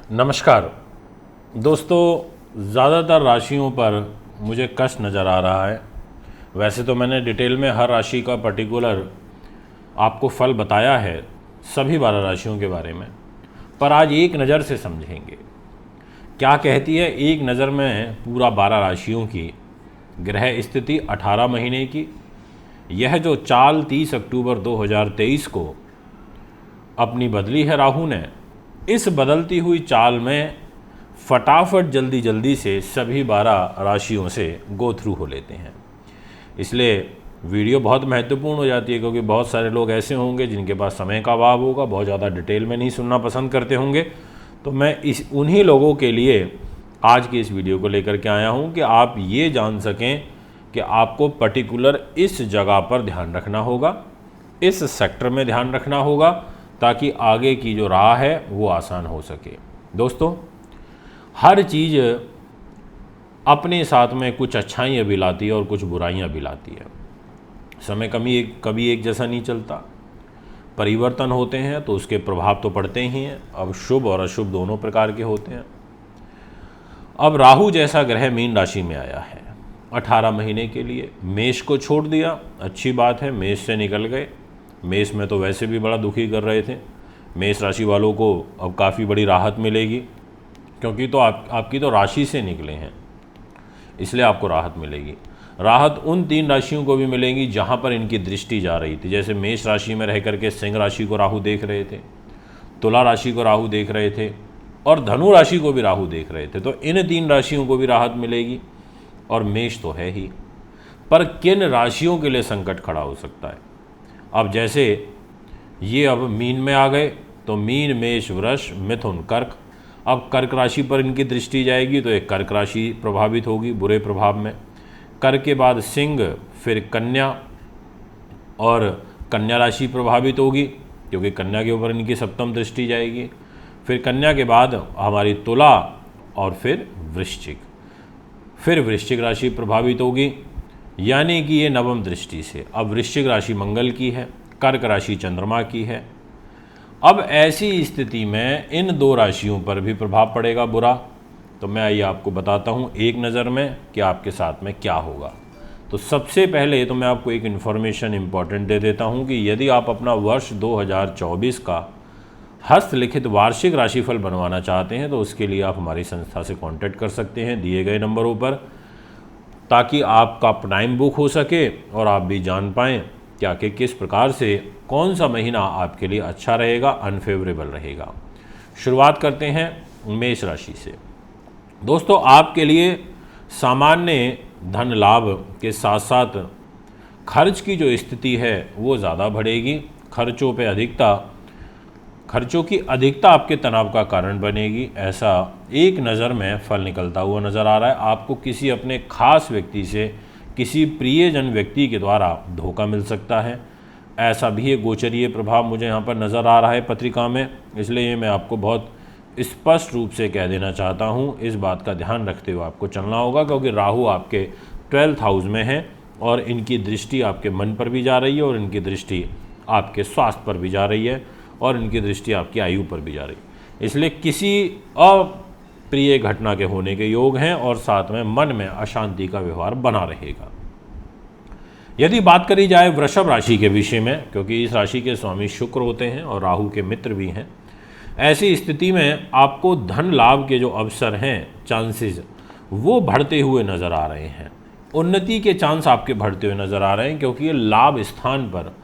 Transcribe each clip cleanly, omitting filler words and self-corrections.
नमस्कार दोस्तों, ज़्यादातर राशियों पर मुझे कष्ट नज़र आ रहा है। वैसे तो मैंने डिटेल में हर राशि का पर्टिकुलर आपको फल बताया है, सभी 12 राशियों के बारे में, पर आज एक नज़र से समझेंगे। क्या कहती है एक नज़र में पूरा 12 राशियों की ग्रह स्थिति 18 महीने की। यह जो चाल 30 अक्टूबर 2023 को अपनी बदली है राहु ने, इस बदलती हुई चाल में फटाफट जल्दी जल्दी से सभी 12 राशियों से गो थ्रू हो लेते हैं। इसलिए वीडियो बहुत महत्वपूर्ण हो जाती है, क्योंकि बहुत सारे लोग ऐसे होंगे जिनके पास समय का अभाव होगा, बहुत ज़्यादा डिटेल में नहीं सुनना पसंद करते होंगे। तो मैं उन्हीं लोगों के लिए आज की इस वीडियो को लेकर के आया हूँ कि आप ये जान सकें कि आपको पर्टिकुलर इस जगह पर ध्यान रखना होगा, इस सेक्टर में ध्यान रखना होगा, ताकि आगे की जो राह है वो आसान हो सके। दोस्तों, हर चीज़ अपने साथ में कुछ अच्छाइयाँ भी लाती है और कुछ बुराइयाँ भी लाती है। समय कभी एक जैसा नहीं चलता, परिवर्तन होते हैं तो उसके प्रभाव तो पड़ते ही हैं। अब शुभ और अशुभ दोनों प्रकार के होते हैं। अब राहु जैसा ग्रह मीन राशि में आया है 18 महीने के लिए। मेष को छोड़ दिया, अच्छी बात है, मेष से निकल गए। मेष में तो वैसे भी बड़ा दुखी कर रहे थे। मेष राशि वालों को अब काफ़ी बड़ी राहत मिलेगी, क्योंकि तो आपकी तो राशि से निकले हैं, इसलिए आपको राहत मिलेगी। राहत उन 3 राशियों को भी मिलेगी जहां पर इनकी दृष्टि जा रही थी। जैसे मेष राशि में रह करके सिंह राशि को राहु देख रहे थे, तुला राशि को राहु देख रहे थे और धनु राशि को भी राहु देख रहे थे। तो इन 3 राशियों को भी राहत मिलेगी। और मेष तो है ही, पर किन राशियों के लिए संकट खड़ा हो सकता है। अब जैसे ये अब मीन में आ गए, तो मीन, मेष, वृष, मिथुन, कर्क। अब कर्क राशि पर इनकी दृष्टि जाएगी तो एक कर्क राशि प्रभावित होगी बुरे प्रभाव में। कर्क के बाद सिंह, फिर कन्या, और कन्या राशि प्रभावित होगी, क्योंकि कन्या के ऊपर इनकी सप्तम दृष्टि जाएगी। फिर कन्या के बाद हमारी तुला और फिर वृश्चिक। फिर वृश्चिक राशि प्रभावित होगी, यानी कि ये नवम दृष्टि से। अब वृश्चिक राशि मंगल की है, कर्क राशि चंद्रमा की है। अब ऐसी स्थिति में इन 2 राशियों पर भी प्रभाव पड़ेगा बुरा। तो मैं आइए आपको बताता हूँ एक नज़र में कि आपके साथ में क्या होगा। तो सबसे पहले तो मैं आपको एक इन्फॉर्मेशन इम्पॉर्टेंट दे देता हूँ कि यदि आप अपना वर्ष 2024 का हस्तलिखित वार्षिक राशिफल बनवाना चाहते हैं तो उसके लिए आप हमारी संस्था से कांटेक्ट कर सकते हैं दिए गए नंबरों पर, ताकि आपका टाइम बुक हो सके और आप भी जान पाएँ क्या कि किस प्रकार से कौन सा महीना आपके लिए अच्छा रहेगा, अनफेवरेबल रहेगा। शुरुआत करते हैं मेष राशि से। दोस्तों, आपके लिए सामान्य धन लाभ के साथ साथ खर्च की जो स्थिति है वो ज़्यादा बढ़ेगी। खर्चों की अधिकता आपके तनाव का कारण बनेगी, ऐसा एक नज़र में फल निकलता हुआ नज़र आ रहा है। आपको किसी अपने खास व्यक्ति से, किसी प्रियजन व्यक्ति के द्वारा धोखा मिल सकता है, ऐसा भी एक गोचरीय प्रभाव मुझे यहाँ पर नज़र आ रहा है पत्रिका में। इसलिए मैं आपको बहुत स्पष्ट रूप से कह देना चाहता हूँ, इस बात का ध्यान रखते हुए आपको चलना होगा, क्योंकि राहु आपके 12th हाउस में है और इनकी दृष्टि आपके मन पर भी जा रही है, और इनकी दृष्टि आपके स्वास्थ्य पर भी जा रही है, और इनकी दृष्टि आपकी आयु पर भी जा रही है। इसलिए किसी अप्रिय घटना के होने के योग हैं, और साथ में मन में अशांति का व्यवहार बना रहेगा। यदि बात करी जाए वृषभ राशि के विषय में, क्योंकि इस राशि के स्वामी शुक्र होते हैं और राहु के मित्र भी हैं, ऐसी स्थिति में आपको धन लाभ के जो अवसर हैं, चांसेस, वो बढ़ते हुए नज़र आ रहे हैं। उन्नति के चांस आपके बढ़ते हुए नज़र आ रहे हैं, क्योंकि ये लाभ स्थान पर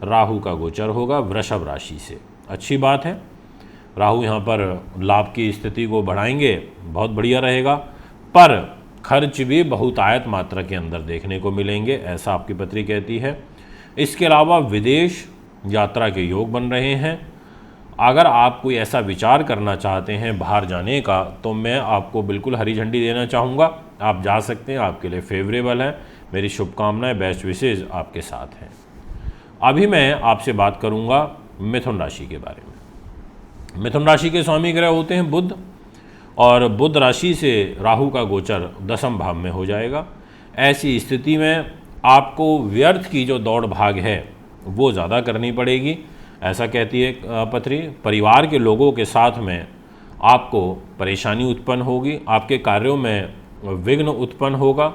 राहु का गोचर होगा वृषभ राशि से। अच्छी बात है, राहु यहाँ पर लाभ की स्थिति को बढ़ाएंगे, बहुत बढ़िया रहेगा। पर खर्च भी बहुतायत मात्रा के अंदर देखने को मिलेंगे, ऐसा आपकी पत्री कहती है। इसके अलावा विदेश यात्रा के योग बन रहे हैं। अगर आप कोई ऐसा विचार करना चाहते हैं बाहर जाने का, तो मैं आपको बिल्कुल हरी झंडी देना चाहूँगा। आप जा सकते हैं, आपके लिए फेवरेबल है। मेरी शुभकामनाएं, बेस्ट विशेज़ आपके साथ हैं। अभी मैं आपसे बात करूँगा मिथुन राशि के बारे में। मिथुन राशि के स्वामी ग्रह होते हैं बुध, और बुध राशि से राहु का गोचर 10वें भाव में हो जाएगा। ऐसी स्थिति में आपको व्यर्थ की जो दौड़ भाग है वो ज़्यादा करनी पड़ेगी, ऐसा कहती है पत्री। परिवार के लोगों के साथ में आपको परेशानी उत्पन्न होगी, आपके कार्यों में विघ्न उत्पन्न होगा,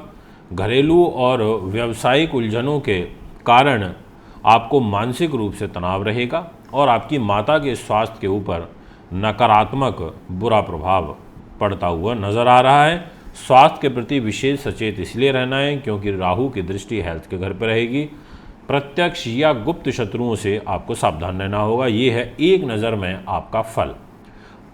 घरेलू और व्यावसायिक उलझनों के कारण आपको मानसिक रूप से तनाव रहेगा और आपकी माता के स्वास्थ्य के ऊपर नकारात्मक बुरा प्रभाव पड़ता हुआ नज़र आ रहा है। स्वास्थ्य के प्रति विशेष सचेत इसलिए रहना है क्योंकि राहु की दृष्टि हेल्थ के घर पर रहेगी। प्रत्यक्ष या गुप्त शत्रुओं से आपको सावधान रहना होगा। ये है एक नज़र में आपका फल।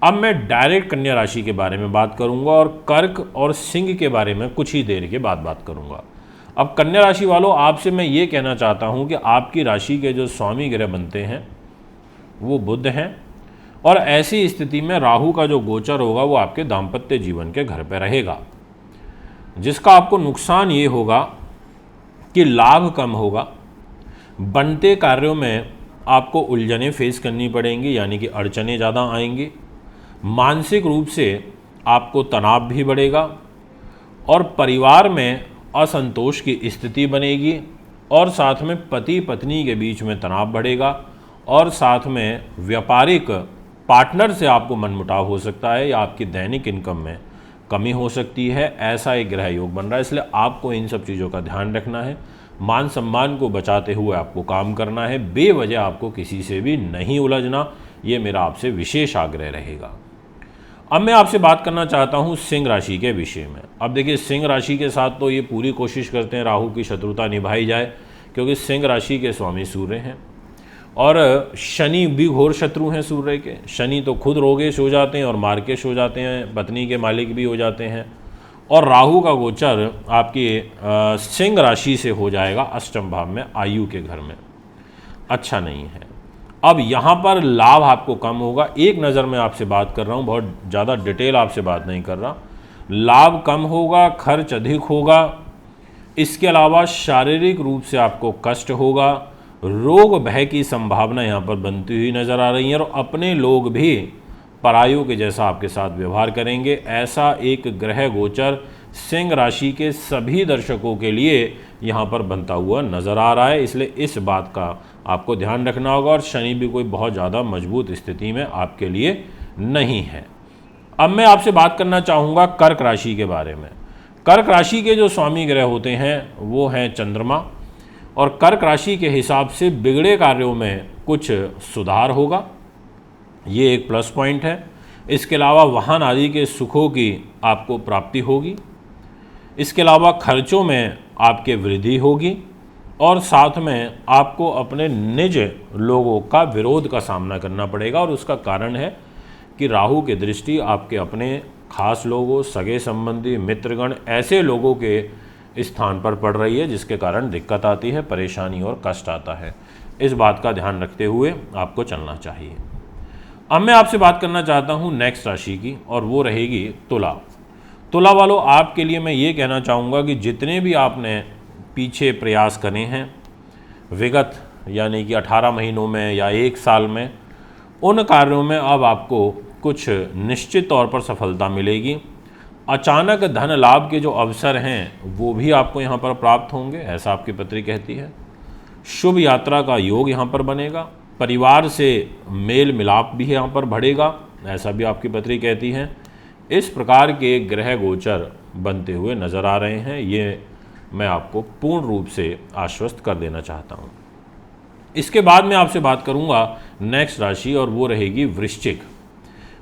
अब मैं डायरेक्ट कन्या राशि के बारे में बात करूंगा और कर्क और सिंह के बारे में कुछ ही देर के बाद बात करूंगा। अब कन्या राशि वालों, आपसे मैं ये कहना चाहता हूं कि आपकी राशि के जो स्वामी ग्रह बनते हैं वो बुध हैं और ऐसी स्थिति में राहु का जो गोचर होगा वो आपके दाम्पत्य जीवन के घर पर रहेगा, जिसका आपको नुकसान ये होगा कि लाभ कम होगा, बनते कार्यों में आपको उलझनें फेस करनी पड़ेंगी, यानी कि अड़चनें ज़्यादा आएंगी, मानसिक रूप से आपको तनाव भी बढ़ेगा और परिवार में असंतोष की स्थिति बनेगी और साथ में पति पत्नी के बीच में तनाव बढ़ेगा और साथ में व्यापारिक पार्टनर से आपको मनमुटाव हो सकता है या आपकी दैनिक इनकम में कमी हो सकती है। ऐसा एक ग्रह योग बन रहा है, इसलिए आपको इन सब चीज़ों का ध्यान रखना है। मान सम्मान को बचाते हुए आपको काम करना है, बेवजह आपको किसी से भी नहीं उलझना, ये मेरा आपसे विशेष आग्रह रहेगा। अब मैं आपसे बात करना चाहता हूँ सिंह राशि के विषय में। अब देखिए, सिंह राशि के साथ तो ये पूरी कोशिश करते हैं राहु की शत्रुता निभाई जाए, क्योंकि सिंह राशि के स्वामी सूर्य हैं और शनि भी घोर शत्रु हैं सूर्य के। शनि तो खुद रोगेश हो जाते हैं और मार्केश हो जाते हैं, पत्नी के मालिक भी हो जाते हैं। और राहु का गोचर आपकी सिंह राशि से हो जाएगा अष्टम भाव में, आयु के घर में, अच्छा नहीं है। अब यहाँ पर लाभ आपको कम होगा। एक नज़र में आपसे बात कर रहा हूँ, बहुत ज़्यादा डिटेल आपसे बात नहीं कर रहा। लाभ कम होगा, खर्च अधिक होगा, इसके अलावा शारीरिक रूप से आपको कष्ट होगा, रोग भय की संभावना यहाँ पर बनती हुई नज़र आ रही है और अपने लोग भी परायों के जैसा आपके साथ व्यवहार करेंगे। ऐसा एक ग्रह गोचर सिंह राशि के सभी दर्शकों के लिए यहाँ पर बनता हुआ नज़र आ रहा है, इसलिए इस बात का आपको ध्यान रखना होगा। और शनि भी कोई बहुत ज़्यादा मजबूत स्थिति में आपके लिए नहीं है। अब मैं आपसे बात करना चाहूँगा कर्क राशि के बारे में। कर्क राशि के जो स्वामी ग्रह होते हैं वो हैं चंद्रमा और कर्क राशि के हिसाब से बिगड़े कार्यों में कुछ सुधार होगा, ये एक प्लस पॉइंट है। इसके अलावा वाहन आदि के सुखों की आपको प्राप्ति होगी, इसके अलावा खर्चों में आपके वृद्धि होगी और साथ में आपको अपने निज लोगों का विरोध का सामना करना पड़ेगा। और उसका कारण है कि राहु की दृष्टि आपके अपने खास लोगों, सगे संबंधी, मित्रगण, ऐसे लोगों के स्थान पर पड़ रही है, जिसके कारण दिक्कत आती है, परेशानी और कष्ट आता है। इस बात का ध्यान रखते हुए आपको चलना चाहिए। अब मैं आपसे बात करना चाहता हूँ नेक्स्ट राशि की और वो रहेगी तुला। तुला वालों, आपके लिए मैं ये कहना चाहूँगा कि जितने भी आपने पीछे प्रयास करे हैं विगत यानी कि 18 महीनों में या 1 साल में, उन कार्यों में अब आपको कुछ निश्चित तौर पर सफलता मिलेगी। अचानक धन लाभ के जो अवसर हैं वो भी आपको यहाँ पर प्राप्त होंगे, ऐसा आपकी पत्री कहती है। शुभ यात्रा का योग यहाँ पर बनेगा, परिवार से मेल मिलाप भी यहाँ पर बढ़ेगा, ऐसा भी आपकी पत्री कहती है। इस प्रकार के ग्रह गोचर बनते हुए नज़र आ रहे हैं, ये मैं आपको पूर्ण रूप से आश्वस्त कर देना चाहता हूँ। इसके बाद मैं आपसे बात करूँगा नेक्स्ट राशि और वो रहेगी वृश्चिक।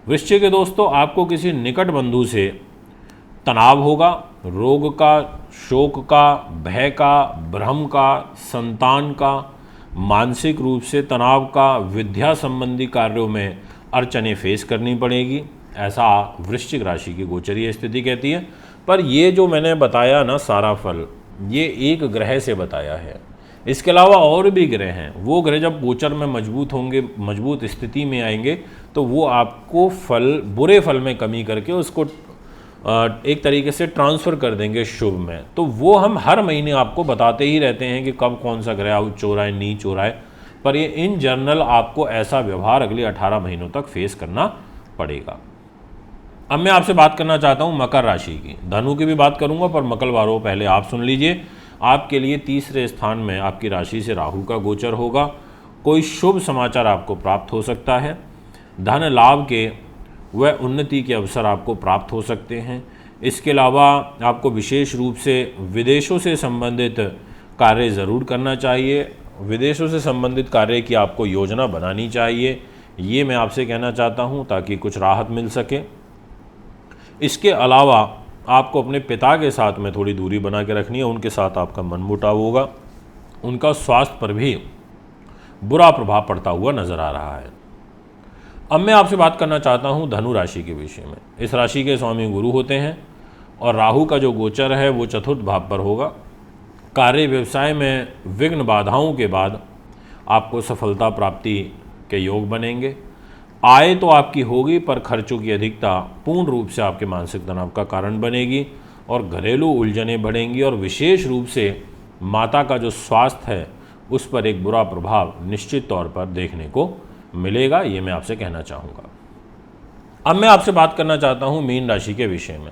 वृश्चिक के दोस्तों, आपको किसी निकट बंधु से तनाव होगा, रोग का, शोक का, भय का, भ्रम का, संतान का, मानसिक रूप से तनाव का, विद्या संबंधी कार्यों में अड़चनें फेस करनी पड़ेगी, ऐसा वृश्चिक राशि की गोचरीय स्थिति कहती है। पर ये जो मैंने बताया ना सारा फल, ये एक ग्रह से बताया है। इसके अलावा और भी ग्रह हैं, वो ग्रह जब गोचर में मजबूत होंगे, मजबूत स्थिति में आएंगे, तो वो आपको फल, बुरे फल में कमी करके उसको एक तरीके से ट्रांसफ़र कर देंगे शुभ में। तो वो हम हर महीने आपको बताते ही रहते हैं कि कब कौन सा ग्रह उच्च हो रहा है, नीच हो रहा है, पर ये इन जनरल आपको ऐसा व्यवहार अगले 18 महीनों तक फेस करना पड़ेगा। अब मैं आपसे बात करना चाहता हूँ मकर राशि की। धनु की भी बात करूँगा, पर मकर वालों पहले आप सुन लीजिए। आपके लिए तीसरे स्थान में आपकी राशि से राहु का गोचर होगा। कोई शुभ समाचार आपको प्राप्त हो सकता है। धन लाभ के वह उन्नति के अवसर आपको प्राप्त हो सकते हैं। इसके अलावा आपको विशेष रूप से विदेशों से संबंधित कार्य ज़रूर करना चाहिए। विदेशों से संबंधित कार्य की आपको योजना बनानी चाहिए, ये मैं आपसे कहना चाहता हूँ, ताकि कुछ राहत मिल सके। इसके अलावा आपको अपने पिता के साथ में थोड़ी दूरी बना के रखनी है, उनके साथ आपका मनमुटाव होगा, उनका स्वास्थ्य पर भी बुरा प्रभाव पड़ता हुआ नज़र आ रहा है। अब मैं आपसे बात करना चाहता हूँ धनु राशि के विषय में। इस राशि के स्वामी गुरु होते हैं और राहु का जो गोचर है वो चतुर्थ भाव पर होगा। कार्य व्यवसाय में विघ्न बाधाओं के बाद आपको सफलता प्राप्ति के योग बनेंगे। आय तो आपकी होगी, पर खर्चों की अधिकता पूर्ण रूप से आपके मानसिक तनाव का कारण बनेगी और घरेलू उलझनें बढ़ेंगी और विशेष रूप से माता का जो स्वास्थ्य है उस पर एक बुरा प्रभाव निश्चित तौर पर देखने को मिलेगा, ये मैं आपसे कहना चाहूँगा। अब मैं आपसे बात करना चाहता हूँ मीन राशि के विषय में।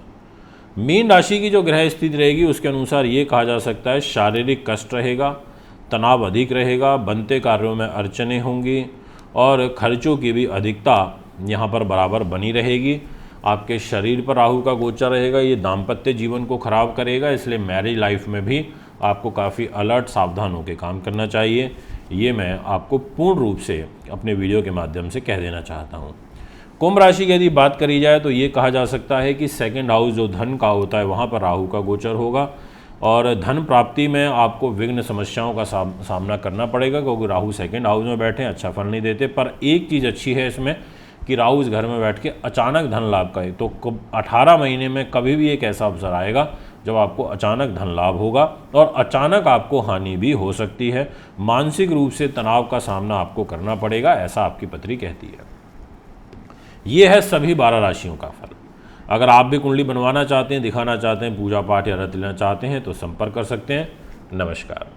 मीन राशि की जो ग्रह स्थिति रहेगी उसके अनुसार ये कहा जा सकता है शारीरिक कष्ट रहेगा, तनाव अधिक रहेगा, बनते कार्यों में अड़चनें होंगी और खर्चों की भी अधिकता यहाँ पर बराबर बनी रहेगी। आपके शरीर पर राहु का गोचर रहेगा, ये दाम्पत्य जीवन को खराब करेगा, इसलिए मैरिज लाइफ में भी आपको काफ़ी अलर्ट सावधान होकर काम करना चाहिए। ये मैं आपको पूर्ण रूप से अपने वीडियो के माध्यम से कह देना चाहता हूँ। कुंभ राशि की यदि बात करी जाए तो ये कहा जा सकता है कि सेकंड हाउस जो धन का होता है वहाँ पर राहु का गोचर होगा और धन प्राप्ति में आपको विघ्न समस्याओं का सामना करना पड़ेगा, क्योंकि राहु सेकंड हाउस में बैठे अच्छा फल नहीं देते। पर एक चीज़ अच्छी है इसमें कि राहु इस घर में बैठ के अचानक धन लाभ का है, तो 18 महीने में कभी भी एक ऐसा अवसर आएगा जब आपको अचानक धन लाभ होगा और अचानक आपको हानि भी हो सकती है। मानसिक रूप से तनाव का सामना आपको करना पड़ेगा, ऐसा आपकी पत्री कहती है। ये है सभी 12 राशियों का फल। अगर आप भी कुंडली बनवाना चाहते हैं, दिखाना चाहते हैं, पूजा पाठ या रत लेना चाहते हैं तो संपर्क कर सकते हैं। नमस्कार।